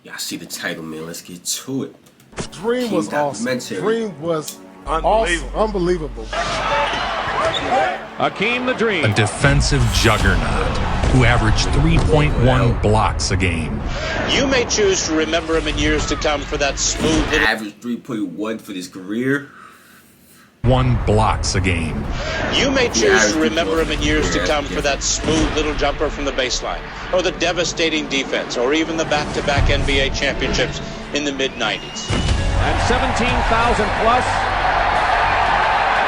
Y'all see the title, man. Let's get to it. Dream was awesome. Dream was awesome. Unbelievable. Hakeem the Dream. A defensive juggernaut who averaged 3.1 blocks a game. You may choose to remember him in years to come for that smooth little... Average 3.1 for this career. 1 blocks a game. You may choose to remember him in years to come for that smooth little jumper from the baseline, or the devastating defense, or even the back-to-back NBA championships in the mid-90s. And 17,000 plus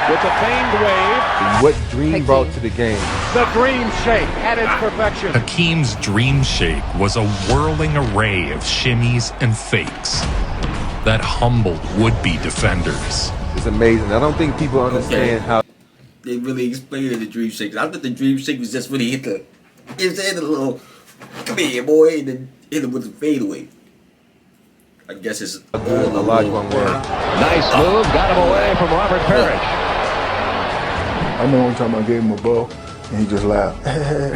with the famed wave. What Dream brought to the game. The Dream Shake at its perfection. Hakeem's Dream Shake was a whirling array of shimmies and fakes that humbled would-be defenders. It's amazing. I don't think people understand how they really explained the Dream Shake. I thought the Dream Shake was just when he hit the little, come here, boy, and then hit him with the fadeaway. I guess it's Olajuwon word. Nice move, got him away from Robert Parrish. I remember one time I gave him a ball, and he just laughed.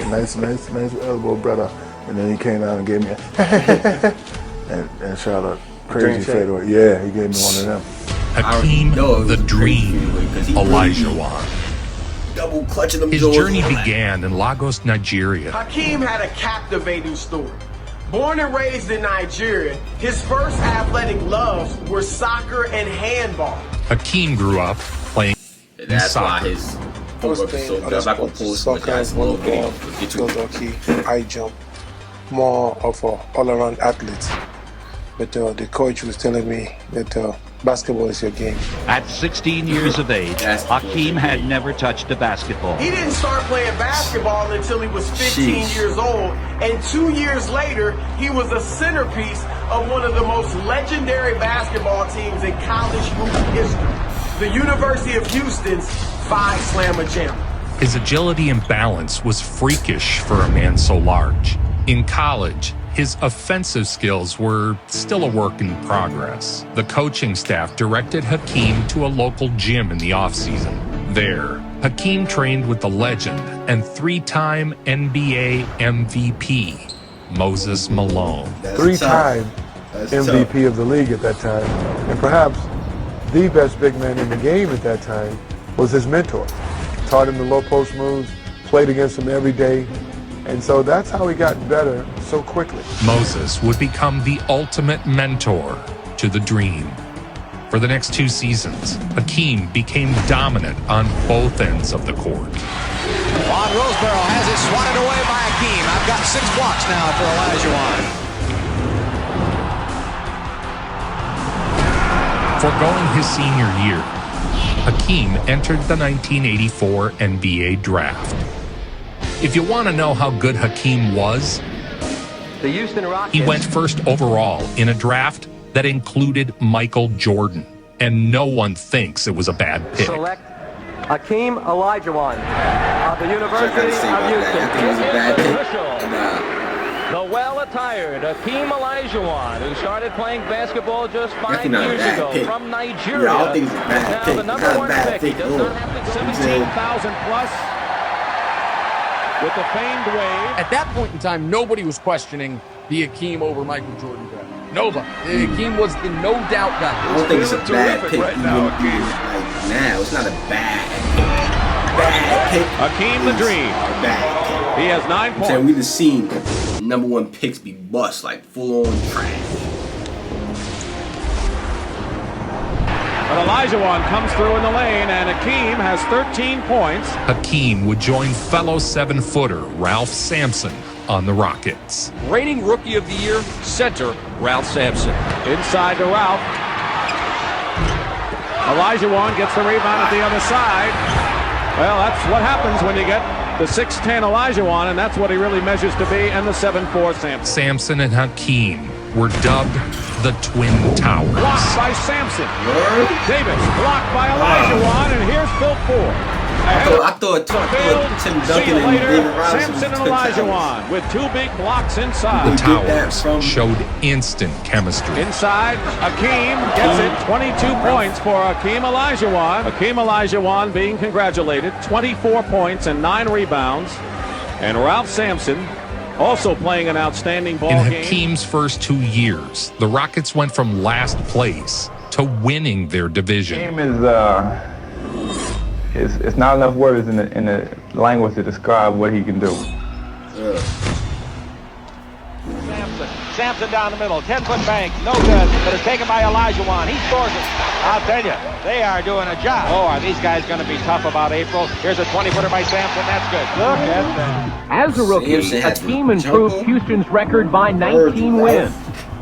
nice elbow, brother. And then he came out and gave me a and shot a crazy fadeaway. Yeah, he gave me one of them. Hakeem the Dream Olajuwon. Double clutching them. His journey began in Lagos, Nigeria. Hakeem had a captivating story. Born and raised in Nigeria, his first athletic loves were soccer and handball. Hakeem grew up playing That's soccer. why his footwork is so good. I'm not going to post soccer and volleyball, field hockey, high jump, more of an all-around athlete. But the coach was telling me that basketball is your game. At 16 years of age, Hakeem had never touched a basketball. He didn't start playing basketball until he was 15 years old, and 2 years later, he was a centerpiece of one of the most legendary basketball teams in college hoop history, the University of Houston's 5-slammer jammer. His agility and balance was freakish for a man so large. In college, his offensive skills were still a work in progress. The coaching staff directed Hakeem to a local gym in the offseason. There, Hakeem trained with the legend and 3-time NBA MVP, Moses Malone. 3-time MVP of the league at that time, and perhaps the best big man in the game at that time was his mentor. Taught him the low post moves, played against him every day, and so that's how he got better so quickly. Moses would become the ultimate mentor to the Dream. For the next 2 seasons, Hakeem became dominant on both ends of the court. Juan Roseboro has it swatted away by Hakeem. I've got 6 blocks now for Olajuwon. Foregoing his senior year, Hakeem entered the 1984 NBA Draft. If you want to know how good Hakeem was, The Houston Rockets. he went first overall in a draft that included Michael Jordan, and no one thinks it was a bad pick. Select Hakeem Olajuwon of the University of Houston. The well-attired Hakeem Olajuwon, who started playing basketball just 5 years ago from Nigeria. I don't think it's a bad Now pick. the number Not a 1 bad pick. He pick. does not have the 17,000 plus with the famed wave. At that point in time, nobody was questioning the Hakeem over Michael Jordan draft. Nobody. Hakeem was the no-doubt guy. I don't think it's a bad pick. Right now, it's not a bad pick. Hakeem the Dream. Bad pick. He has 9 points. So we've seen number 1 picks be bust, like full-on trash. But Olajuwon comes through in the lane, and Hakeem has 13 points. Hakeem would join fellow 7-footer Ralph Sampson on the Rockets. Reigning Rookie of the Year, center, Ralph Sampson. Inside to Ralph. Olajuwon gets the rebound at the other side. Well, that's what happens when you get the 6'10 Olajuwon, and that's what he really measures to be, and the 7'4 Sampson. Sampson and Hakeem were dubbed the Twin Towers. Blocked by Sampson. Davis blocked by Olajuwon, and here's Phil Ford. I thought Tim Duncan and David Robinson. Sampson and Olajuwon with 2 big blocks inside. The Towers showed instant chemistry. Inside, Hakeem gets it. 22 points for Hakeem Olajuwon. Hakeem Olajuwon being congratulated. 24 points and 9 rebounds. And Ralph Sampson Also playing an outstanding ball In game. Hakeem's first 2 years, the Rockets went from last place to winning their division. Hakeem is it's not enough words in the language to describe what he can do. Sampson down the middle, 10-foot bank, no good, but it's taken by Olajuwon. He scores it. I'll tell you, they are doing a job. Oh, are these guys going to be tough about April? Here's a 20-footer by Sampson. That's good. Look at that. As a rookie, Hakeem improved Houston's record by 19 wins,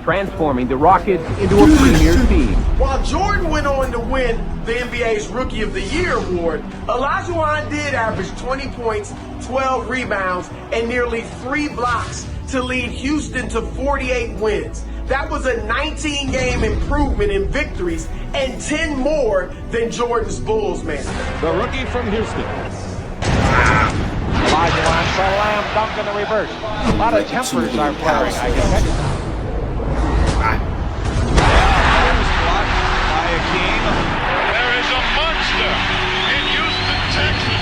transforming the Rockets into a premier team. While Jordan went on to win the NBA's Rookie of the Year award, Olajuwon did average 20 points, 12 rebounds, and nearly 3 blocks to lead Houston to 48 wins. That was a 19-game improvement in victories and 10 more than Jordan's Bulls, man. The rookie from Houston. Olajuwon, slam dunk in the reverse. A lot of tempers are flaring, I can tell you. There is a monster in Houston, Texas.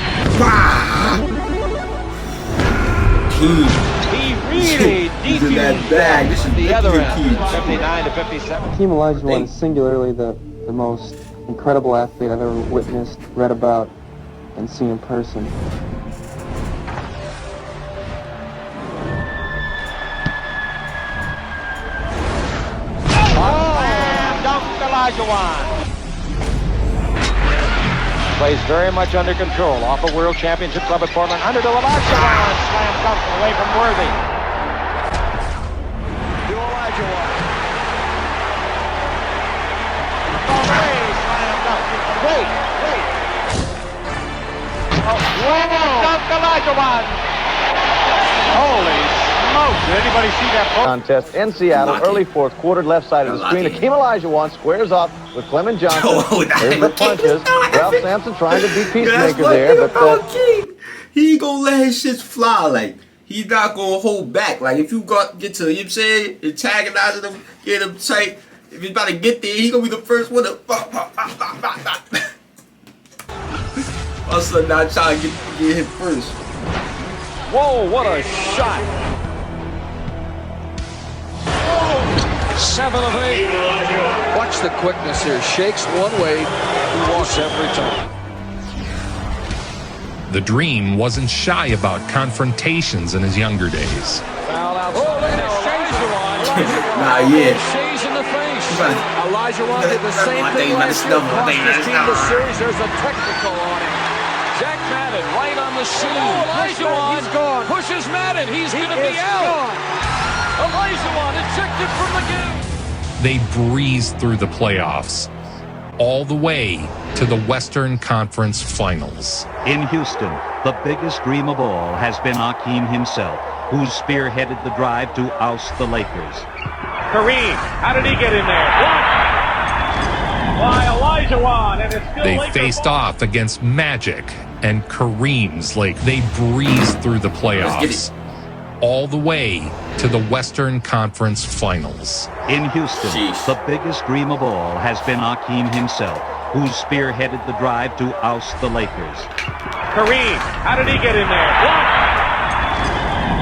He really defused that bag. This is the other end. Hakeem. 59 to 57. Hakeem Olajuwon is singularly the most incredible athlete I've ever witnessed, read about, and seen in person. Dunk Olajuwon. Plays very much under control. Off a World Championship club at Portland. Under to Olajuwon. Slam dunk away from Worthy. To Olajuwon. Away. Slam dunk. Wait. Oh, dunk Olajuwon. Holy smokes. Did anybody see that contest in Seattle, early fourth quarter, left side of the screen. Hakeem Olajuwon squares off with Clement Johnson. There's the punches. Ralph Sampson trying to be peacemaker there, but he ain't gonna let his shit fly. Like, he's not gonna hold back. Like, if you get to, you know what I'm saying, antagonizing him, get him tight, if he's about to get there, he's gonna be the first one to all of a sudden, not trying to get hit first. Whoa, what a shot. 7 of 8. Watch the quickness here. Shakes one way, he walks every time. The Dream wasn't shy about confrontations in his younger days. Foul out. Oh, look at Olajuwon. Nah, yeah. Shays in the face. Olajuwon did the same thing last year. Cost his team the series. There's a technical on him. Jack Madden right on the scene. Olajuwon he's gone. Pushes Madden. He's going to be out. Olajuwon ejected from the game. They breezed through the playoffs, all the way to the Western Conference Finals. In Houston, the biggest dream of all has been Hakeem himself, who spearheaded the drive to oust the Lakers. Kareem, how did he get in there? Why, Olajuwon, and it's still They Lakers faced off against Magic and Kareem's Lakers. They breezed through the playoffs, all the way to the Western Conference Finals. In Houston, the biggest dream of all has been Hakeem himself, who spearheaded the drive to oust the Lakers. Kareem, how did he get in there?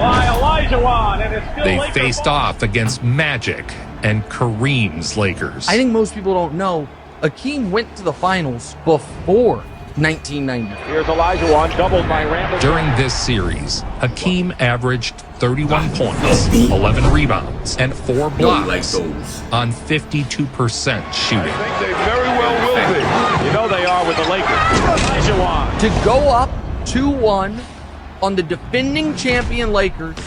Why, Olajuwon, and it's still They Lakers faced off against Magic and Kareem's Lakers. I think most people don't know, Hakeem went to the finals before 1990. Here's Olajuwon, doubled by Randall. During this series, Hakeem averaged 31 points, 11 rebounds, and 4 blocks on 52% shooting. They very well will be. You know they are with the Lakers. Olajuwon. To go up 2-1 on the defending champion Lakers,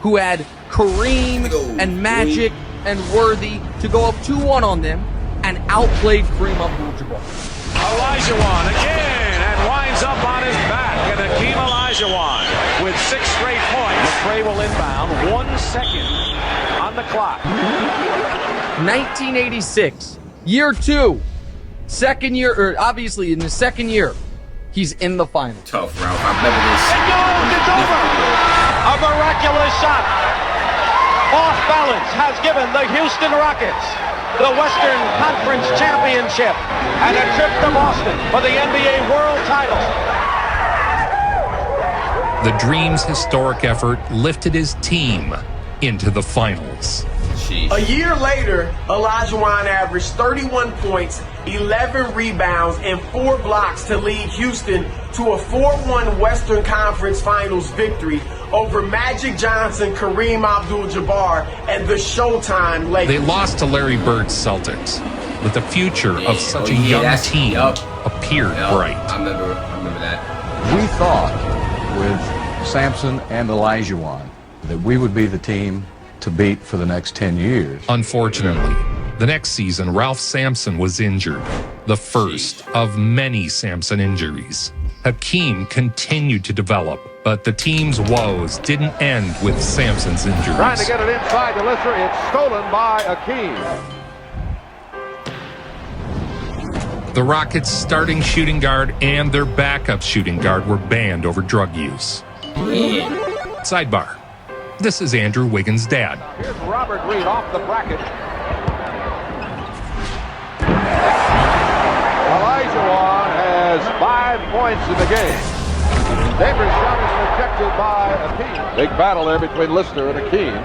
who had Kareem and Magic and Worthy, to go up 2-1 on them and outplayed Kareem Abdul-Jabbar. Olajuwon again and winds up on his back. And Hakeem Olajuwon with 6 straight points. McRae will inbound. 1 second on the clock. 1986, year 2, second year, or obviously in the second year, he's in the final. Tough, Ralph. I remember this. It's over. A miraculous shot. Off balance has given the Houston Rockets the Western Conference Championship and a trip to Boston for the NBA World Title. The Dream's historic effort lifted his team into the finals. A year later, Olajuwon averaged 31 points, 11 rebounds, and 4 blocks to lead Houston to a 4-1 Western Conference Finals victory over Magic Johnson, Kareem Abdul-Jabbar, and the Showtime Lakers. They lost to Larry Bird's Celtics, but the future of such a young team appeared bright. I remember that. We thought with Sampson and Olajuwon that we would be the team to beat for the next 10 years. Unfortunately, the next season, Ralph Sampson was injured, the first of many Sampson injuries. Hakeem continued to develop, but the team's woes didn't end with Sampson's injuries. Trying to get it inside to Lister. It's stolen by Hakeem. The Rockets' starting shooting guard and their backup shooting guard were banned over drug use. Sidebar. This is Andrew Wiggins' dad. Here's Robert Reed off the bracket. Olajuwon has 5 points in the game. Davis' shot is rejected by Hakeem. Big battle there between Lister and Hakeem.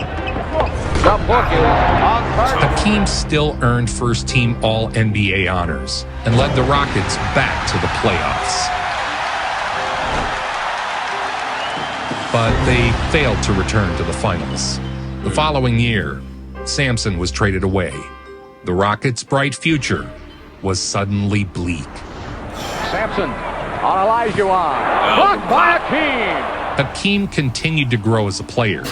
The book is on target. Hakeem still earned first-team All-NBA honors and led the Rockets back to the playoffs. But they failed to return to the finals. The following year, Sampson was traded away. The Rockets' bright future was suddenly bleak. Sampson on Olajuwon. Blocked by Hakeem. Hakeem continued to grow as a player,